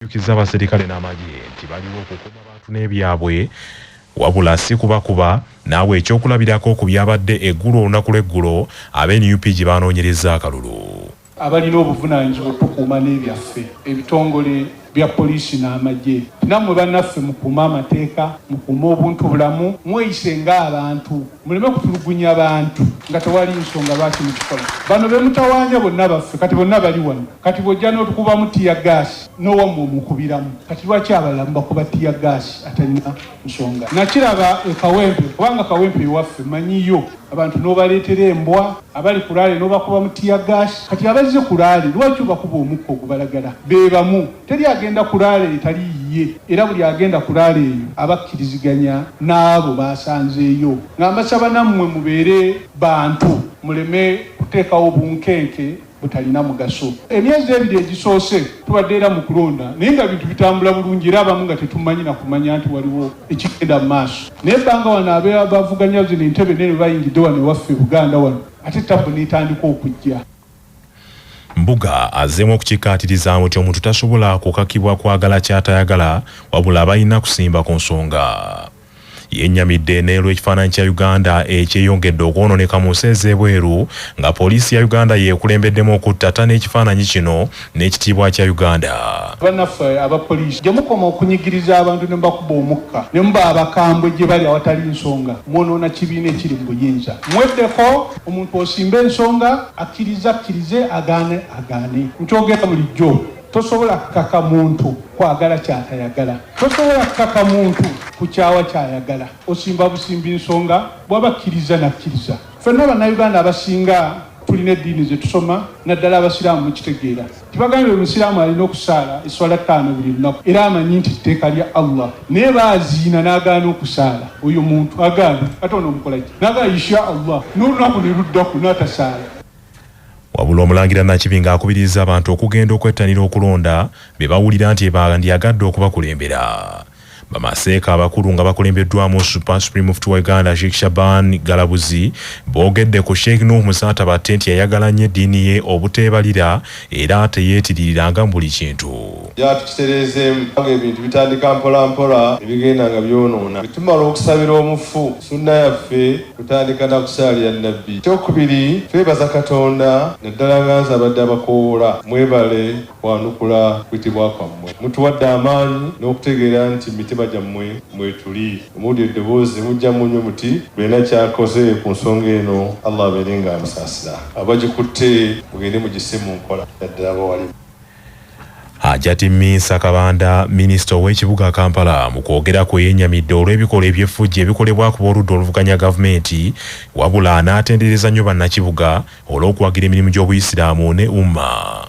Yukiza abaserikale n'amagye nti baliwo okukuba abantu n'ebyabwe wabula si kubakuba naawe ekyokulabirako ku byabadde eggulu olunaku lw'eggulo ab'NUP gye banoonyereza akalulu. Abalina obuvunaanyizibwa okukuuma n'ebyaffe ebitongole bya poliisi n'amagye nammwe bannaffe mukuuma amateeka mukuuma obuntu bulamu mweyise ng'abantu muleme kutulugunya abantu nga tewali nsonga lwaki mukikola. Bano be mutawaanya bonna baffe kati bonna bali wano kati bw'ojja n'otukubamu tiyagaasi n'owamwe omukubiramu kati lwaki abalamu bakuba tiyagaasi atalina nsonga. Nakiraba Kawempe kubanga Kawempe ewaffe manyiyo abantu n'obaleetera embwa abali ku laale n'obakuba mu tiyagaasi kati abazze ku laale lwaki obakuba omukka ogubalagala be bamu teri agenda ku laale etali yiye era buli agenda ku laale eyo abakkiriziganya n'abo basanzeeyo nga mbasaba nammwe mubeere bantu muleme kuteekawo bunkenke butalina mugaso. Emyezi ebiri egisoose tubadde era mu kulonda naye nga bintu bitambula bulungi era abamu nga tetumanyi na kumanya nti waliwo ekigenda mu maaso naye ebbanga wano abavuganya zino entebe nene bayingidde wano ewaffe Buganda wano ate tabu n'etandika okujja. Mbuga azzeemu okukikkaatirizaamu nti omuntu tasobola kukakibwa kwagala ky'atayagala wabula abalina kusimba ku nsonga. Yennyamidde n'olw'ekifaananyi kya Uganda ekyeyongedde okwonooneka mu nsi ez'ebweru nga poliisi ya Uganda yeekulembeddemu okuttata n'ekifaananyi kino n'ekitiibwa kya Uganda. Bannaffe abapoliisi gye mukoma okunyigiriza abantu ne mubakuba omukka ne muba abakambwe gye bali awatali nsonga mwonoona kibiina ekiri mu buyinza. Mweddeko omuntu osimba ensonga akkirize agaane nkyogera bulijjo. Tosobola kukaka muntu kwagala ky'atayagala. Tosobola kukaka muntu kukyawa ky'ayagala. Osimba busimbi nsonga bw'abakkiriza nakkiriza. Ffenna bannayuganda abasinga tulina eddiini ze tusoma naddala abasiraamu mukitegeera. Tibagambye omusiraamu alina okusaala esswala 5 buli lunaku era amanyi nti tteeka lya Allah naye baaziina n'agaana okusaala. Oyo muntu agaana ate onoomukola ki? N'agaana insha Allah n'olunaku ne luddaku n'atasaala. Wabula Omulangira Nakibi ng'akubiriza abantu okugenda okwettanira okulonda be bawulira nti bandyagadde okubakulembera. Bamaseeka abakulu nga bakulembeddwamu Supreme Mufti wa Uganda Sheikh Shaban Galabuzi boogedde ku Sheikh Nuh Musata batte nti yayagala nnyo eddiini ye obuteebalira era teyeetiririranga mu buli kintu. Tukitereezeemu ebintu bitandika mpola mpola ebigenda nga byonoona. Tumala okusabira omufu sunna yaffe tutandika na kusaalira nnabbi. Ekyokubiri twebaza Katonda naddala nganza abadde abakoowoola mwebale kwanukula kuyitibwa kwammwe. Mutuwadde amaanyi n'okutegeera nti mitima gyammwe mwetuli. Omuli eddoboozi mujja munywe muti bwena kyakoze ku nsonga eno Allah abeere nga amusaasira. Abagikutte mugende mugisse mu nkola naddala bawali. Hajati Minsa Kabanda, Minisita w'ekibuga Kampala, mu kwogera kwe yennyamidde olw'ebikolwa eby'effujjo ebikolebwa ku b'oludda oluvuganya gavumenti wabula n'atendereza nnyo bannakibuga olw'okuwagira emirimu gy'Obuyisiraamu ne umma.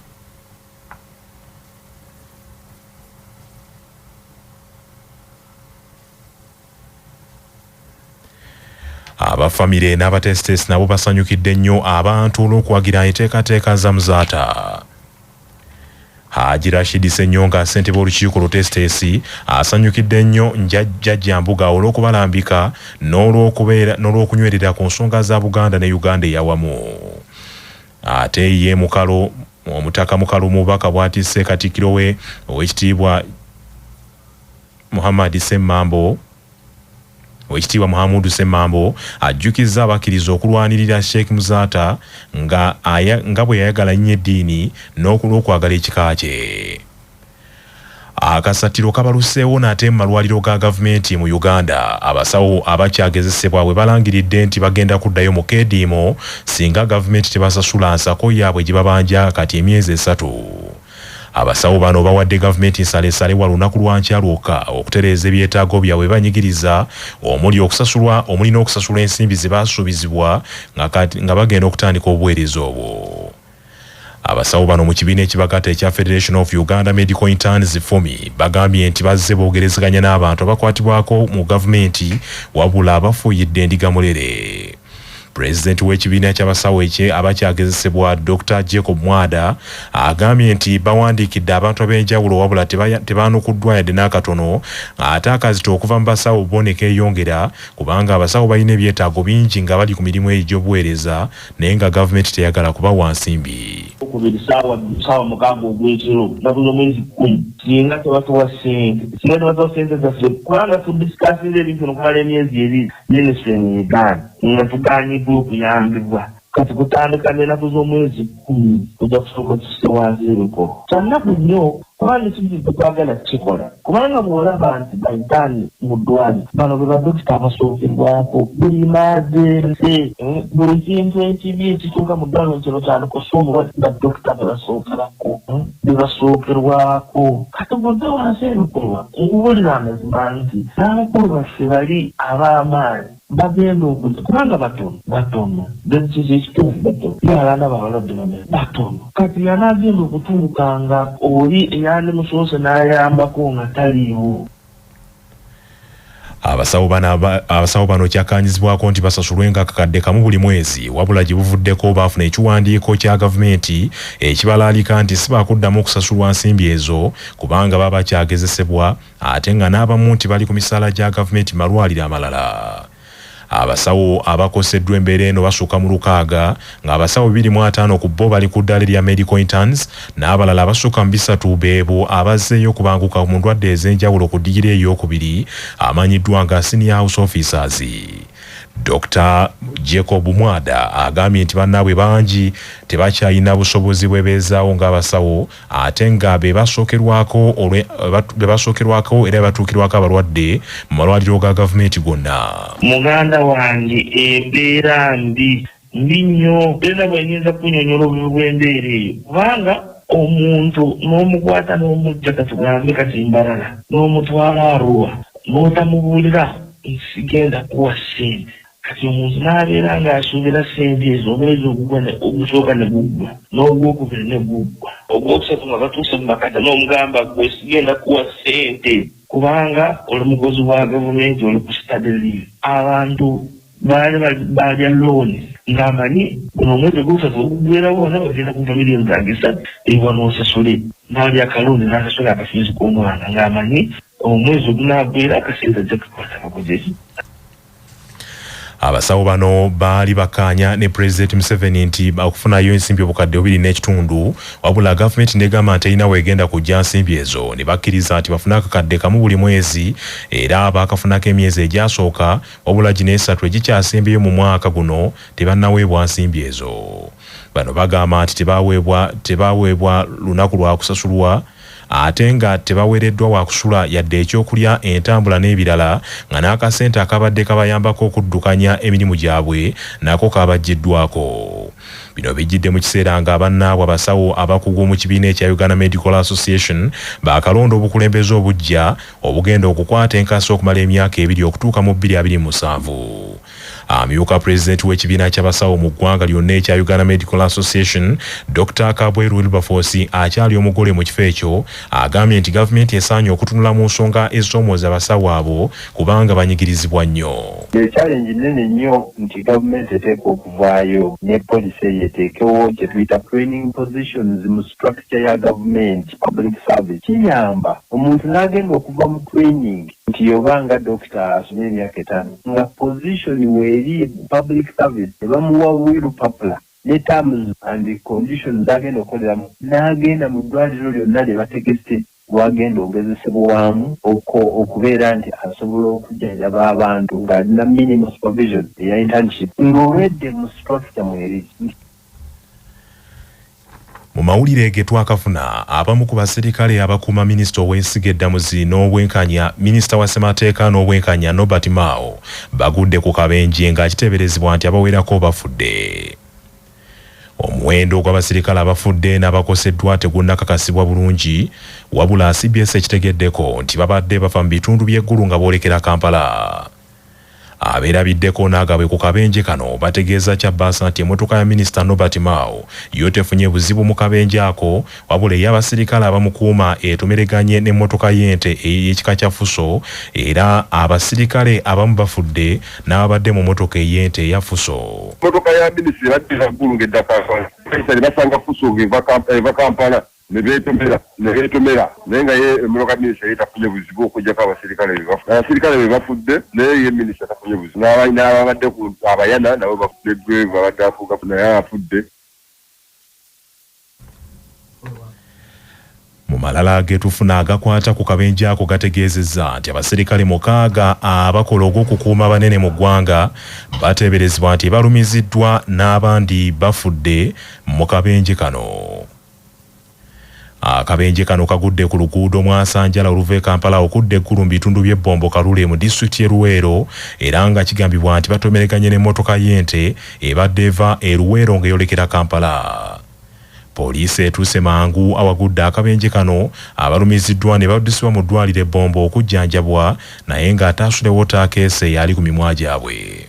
Abafamire n'abatesitesi nabo basanyukidde nnyo abantu olw'okuwagira enteekateeka za Muzaata. Haji Rashid Senyonga ssentebe w'olukiiko lutesitesi asanyukidde nnyo Jjajja Mbuga olw'okubalambika n'olw'okunywerera ku nsonga za Buganda ne Uganda eyawamu. Ate ye Mukalo omutaka Mukalo mubaka bw'atisse Katikkiro we ow'ekitiibwa Muhammadu Ssemambo ajjukizza abakkiriza okulwanirira Sheikh Muzaata nga bwe yayagala nnyo eddiini n'okwagala ekika kye. Akasattiro kabaluseewo nate mu malwaliro ga gavumenti mu Uganda abasawo abakyagezesebwa bwe balangiridde nti bagenda kuddayo mu keediimo singa gavumenti tebasasula nsako yaabwe gye babanja kati emyezi 3. Abasawo bano bawadde gavumenti nsaleesale wa lunaku lwa nkya lwokka okutereeza ebyetaago byabwe banyigiriza omuli n'okusasula ensimbi ze baasuubizibwa nga bagenda okutandika obuweereza obwo. Abasawo bano mu kibiina ekibagatta ekya Federation of Uganda Medical Interns FOMI bagambye nti bazze boogerezeganya n'abantu abakwatibwako mu gavumenti wabula abafuuyidde endiga mulere. Pulezidenti w'ekibiina ky'abasawo abakyagezesebwa Dr. Jacob Mwada agambye nti bawandiikidde abantu ab'enjawulo wabula tebaanukuddwa yadde n'akatono ate akazito okuva mu basawo bo keeyongera kubanga abasawo balina ebyetaago bingi nga bali ku mirimu egy'obuweereza naye nga gavumenti teyagala kubawa nsimbi. Sawa mukago ogw'ekiro nakuza omwezi 10 singa tebatuwa ssente zaffe kubanga tudisikasinze ebintu nokumala emyezi ebiri minisitule neegaana nga tugaanyiddwa okuyambibwa kati kutandika n'ennaku z'omwezi 10 tujja kusooka tusse wansi ebikolo kyannaku nnyo kubanga ekintu tukwagala kikola kubanga bw'olaba nti bayitaani mu ddwaliro bano be badokita abasookerwako buli maazense buli kintu ekibi ekituuka mu ddwaliro kino kyandikosa omulwadde badokita bebasookerako bebasookerwako kati bwodde wansi ebikolwa okubuulira amazima nti n'abakulu baffe bali ab'amaanyi bagenda okuza kubanga batono bekizo ekituufu batono abaana babalwadde batono kati yanaagenda okutuukanga oli eyandi musoose n'ayambako nga taliiwo. Abasawo bano kyakkaanyizibwako nti basasulwenga akakadde kamu buli mwezi wabula gye buvuddeko baafuna ekiwandiiko kya gavumenti ekibalaalika nti si baakuddamu okusasulwa nsimbi ezo kubanga baba bakyagezesebwa ate nga n'abamu nti bali ku misaala gya gavumenti malwaliro amalala. Abasawo abakoseddwa embeera eno basukka mu 6 ng'abasawo 25 ku bo bali ku ddala erya medical interns n'abalala abasukka mu 3 beebo abazzeeyo okubanguka mu ndwadde ez'enjawulo ku digiri ey'okubiri amanyiddwa nga senior house officers. Dr. Jacob Mwada agambye nti bannaabwe bangi tebakyalina busobozi bw'ebeezaawo ng'abasawo ate nga be basookerwako era batuukirwako abalwadde mu malwaliro ga gavumenti gonna. Muganda wange embeera mbi nnyo era bwenyinza kunyonyola obubi bw'embeera eyo kubanga omuntu n'omukwata n'omujja katugambe kati mbalala n'omutwala Arua n'otamubuulira nsigenda kuwa ssente kati omuntu n'abeera ng'asuubira ssente ezo omwezi ogusooka ne guggwa n'ogwokubiri ne guggwa ogwokusatu nga batuuse mu makata n'omugamba gwe sigenda kuwa ssente kubanga oli mukozi wa gavumenti oli ku study leave. Abantu balya looni ng'amanyi guno omwezi ogwokusatu ogugwerawo bona bagenda kuva miliyoni zange 3 ewa n'osasule n'alya akalooni n'asasula akafiizi k'omwana ng'amanyi omwezi ogunaagwera akasente ajja kukwata bakugezi. Abasawo bano baali bakkaanya ne Pulezidenti Museveni nti bakufunayo ensimbi obukadde 2.5 wabula gavumenti negamba nti erina weegenda kujja nsimbi ezo ne bakkiriza nti bafuna akakadde kamu buli mwezi era baakafunako emyezi egyasooka wabula gino 3 egikyasembeyo mu mwaka guno tebannaweebwa nsimbi ezo. Bano bagamba nti tebaweebwa lunaku lwa kusasulwa ate nga tebaweereddwa wakusula yadde ekyokulya entambula n'ebirala nga n'akasente akabadde kabayambako okuddukanya emirimu gyabwe nako kabaggiddwako. Bino bijjidde mu kiseera nga bannaabwe abasawo abakugu mu kibiina ekya Uganda Medical Association baakalonda obukulembeze obujja obugenda okukwata enkasi okumala emyaka 2 okutuuka mu 2027. Amyuka Pulezidenti w'ekibiina ky'abasawo mu ggwanga lyonna ekya Uganda Medical Association Dr. Kabweru Wilberforce akyali omugole mu kifo ekyo agambye nti gavumenti esaanye okutunula mu nsonga ezisoomooza abasawo abo kubanga banyigirizibwa nnyo. Challenge nene nnyo nti gavumenti eteeka okuvaayo ne policy eteekewo kye tuyita training positions mu structure ya gavumenti public service kiyamba omuntu n'agenda okuva mu training nti yobanga dokita asomye emyaka 5 nga position weeri public service ebamuwa wirupapula ne terms and conditions agenda okukoleramu n'agenda mu ddwaliro lyonna lye bategese wagenda ogezesebwamu okubeera nti asobola okujjanjaba abantu ng'alina minimum supervision eya internship ng'owedde mu structure mweri. Mu mawulire ge twakafuna abamu ku baserikale abakuuma minisita ow'ensigo eddamuzi n'obwenkanya minisita wa ssemateeka n'obwenkanya Nobert Mao bagudde ku kabenje ng'akiteeberezebwa nti abawerako bafudde. Omuwendo gw'abaserikale abafudde n'abakoseddwa tegunnakakasibwa bulungi wabula CBS ekitegeddeko nti babadde bafa mu bitundu by'eggulu nga boolekera Kampala. Abeerabiddeko n'agabwe ku kabenje kano bategeeza Kyabbaasa nti emmotoka ya Minisita Norbert Mao yo tefunye buzibu mu kabenje ako wabula ey'abasirikale abamukuuma etumereganye n'emmotoka y'ente ey'ekika kya Fuso era abasirikale abamu bafudde n'ababadde mu mmotoka ey'ente eya Fuso. Mmotoka ya Minisita yabadde ggulungedde Kampala. Kayisa basanga Fuso eva Kampala ne beetomera naye nga ye emmotoka Minisita yetafunye buzibu okujjako abasirikale be bafudde naye ye Minisita tafunye buzibu n'ababadde ku abayana nabo bafudde driver babadde afuuka naye afudde. Mu malala getufuna agakwata ku kabenje ako gategeezezza nti abasirikale 6 abakola ogw'okukuuma banene mu ggwanga bateeberezebwa nti balumiziddwa n'abandi bafudde mu kabenje kano. Akabenje kano kagudde ku luguudo Mwasanjala oluva e Kampala okudda eggulu mu bitundu by'ebbombo Kalule mu disitulikiti y'e Luweero era nga kigambibwa nti batomereganye n'emmotoka y'ente ebadde eva e Luweero ng'eyolekera Kampala. Poliisi etuuse mangu awagudde akabenje kano abalumiziddwa ne baddusibwa mu ddwaliro ebbombo okujjanjabwa naye ng'ataasulewo taakeese yali ku mimwa gyabwe.